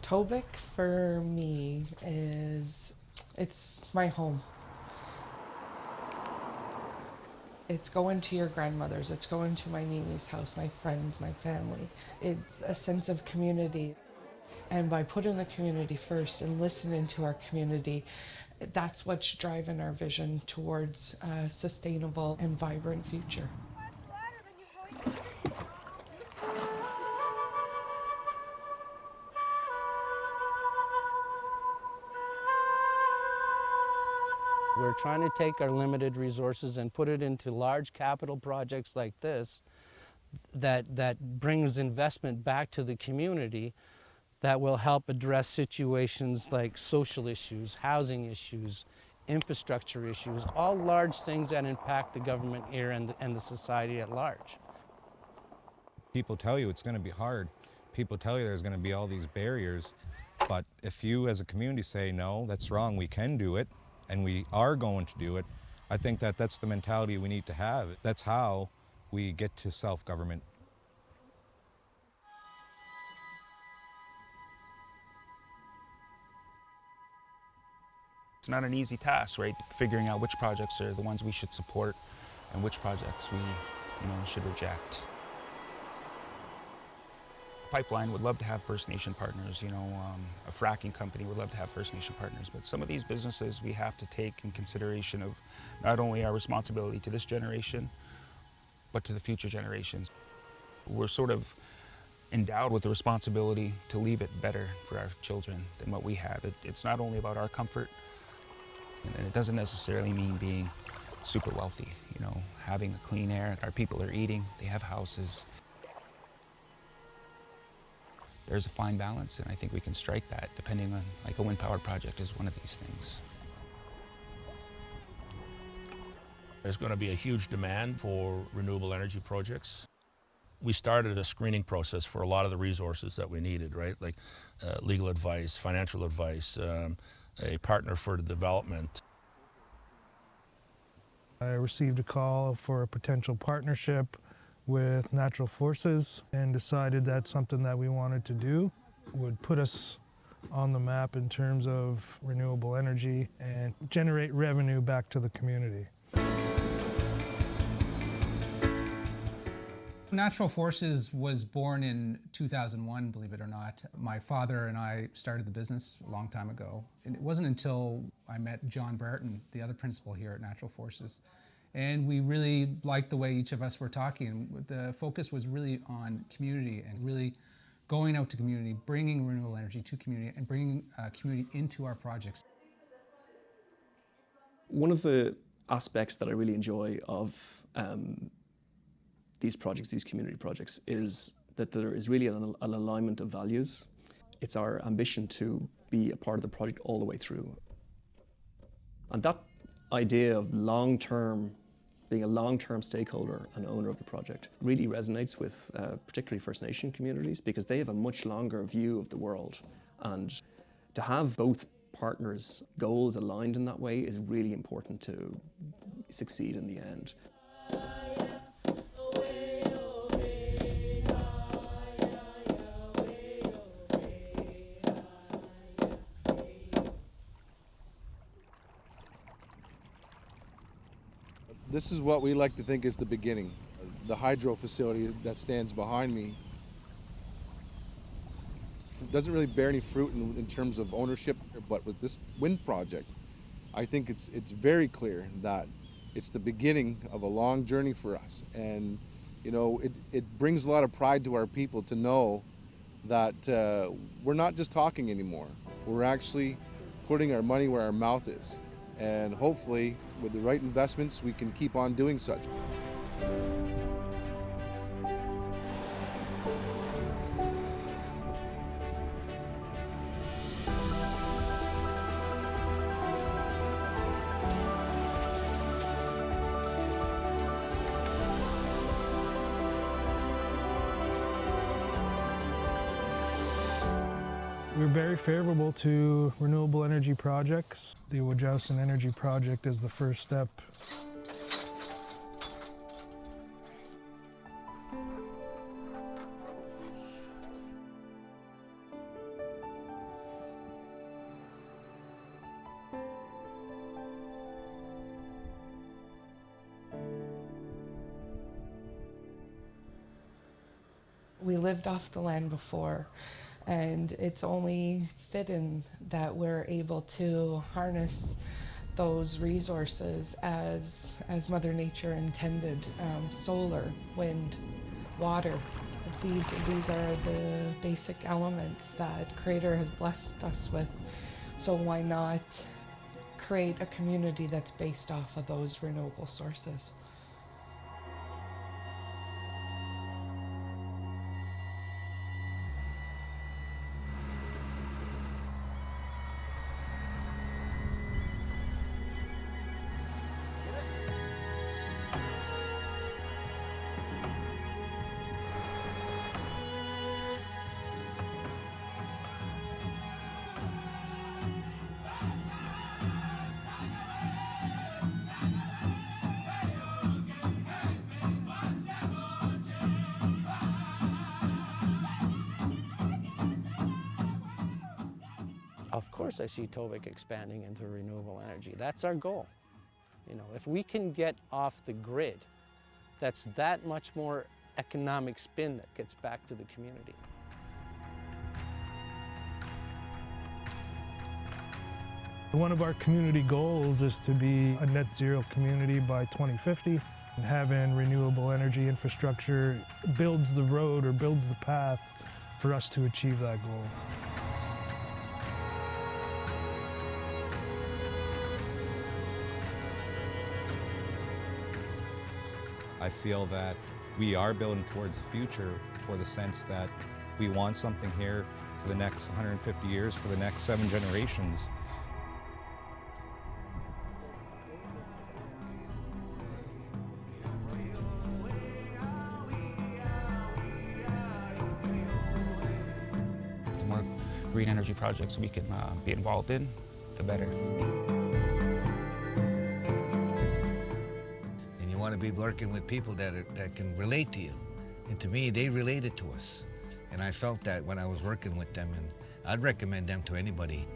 Tobic for me it's my home. It's going to your grandmother's, it's going to my Nini's house, my friends, my family. It's a sense of community. And by putting the community first and listening to our community, that's what's driving our vision towards a sustainable and vibrant future. We're trying to take our limited resources and put it into large capital projects like this that brings investment back to the community that will help address situations like social issues, housing issues, infrastructure issues, all large things that impact the government here and the society at large. People tell you it's going to be hard. People tell you there's going to be all these barriers. But if you as a community say, no, that's wrong, we can do it, and we are going to do it, I think that that's the mentality we need to have. That's how we get to self-government. It's not an easy task, right? Figuring out which projects are the ones we should support and which projects we, should reject. Pipeline would love to have First Nation partners, a fracking company would love to have First Nation partners, but some of these businesses we have to take in consideration of not only our responsibility to this generation, but to the future generations. We're sort of endowed with the responsibility to leave it better for our children than what we have. It's not only about our comfort, and it doesn't necessarily mean being super wealthy, having a clean air. Our people are eating, they have houses. There's a fine balance, and I think we can strike that depending on, like a wind power project is one of these things. There's going to be a huge demand for renewable energy projects. We started a screening process for a lot of the resources that we needed, right? Like legal advice, financial advice, a partner for the development. I received a call for a potential partnership with Natural Forces and decided that's something that we wanted to do. Would put us on the map in terms of renewable energy and generate revenue back to the community. Natural Forces was born in 2001, believe it or not. My father and I started the business a long time ago. And it wasn't until I met John Barton, the other principal here at Natural Forces, and we really liked the way each of us were talking. The focus was really on community and really going out to community, bringing renewable energy to community and bringing community into our projects. One of the aspects that I really enjoy of these projects, these community projects, is that there is really an alignment of values. It's our ambition to be a part of the project all the way through. And that idea of being a long-term stakeholder and owner of the project really resonates with particularly First Nation communities, because they have a much longer view of the world. And to have both partners' goals aligned in that way is really important to succeed in the end. This is what we like to think is the beginning. The hydro facility that stands behind me doesn't really bear any fruit in terms of ownership, but with this wind project, I think it's very clear that it's the beginning of a long journey for us. And it brings a lot of pride to our people to know that we're not just talking anymore. We're actually putting our money where our mouth is. And hopefully, with the right investments, we can keep on doing such. We're very favorable to renewable energy projects. The Wocawson Energy Project is the first step. lived off the land before, and it's only fitting that we're able to harness those resources as Mother Nature intended. Solar, wind, water. These are the basic elements that Creator has blessed us with. So why not create a community that's based off of those renewable sources? Of course I see Tovik expanding into renewable energy. That's our goal. You know, if we can get off the grid, that's that much more economic spin that gets back to the community. One of our community goals is to be a net zero community by 2050. And having renewable energy infrastructure builds the road or builds the path for us to achieve that goal. I feel that we are building towards the future for the sense that we want something here for the next 150 years, for the next 7 generations. The more green energy projects we can be involved in, the better. You want to be working with people that can relate to you. And to me, they related to us. And I felt that when I was working with them, and I'd recommend them to anybody.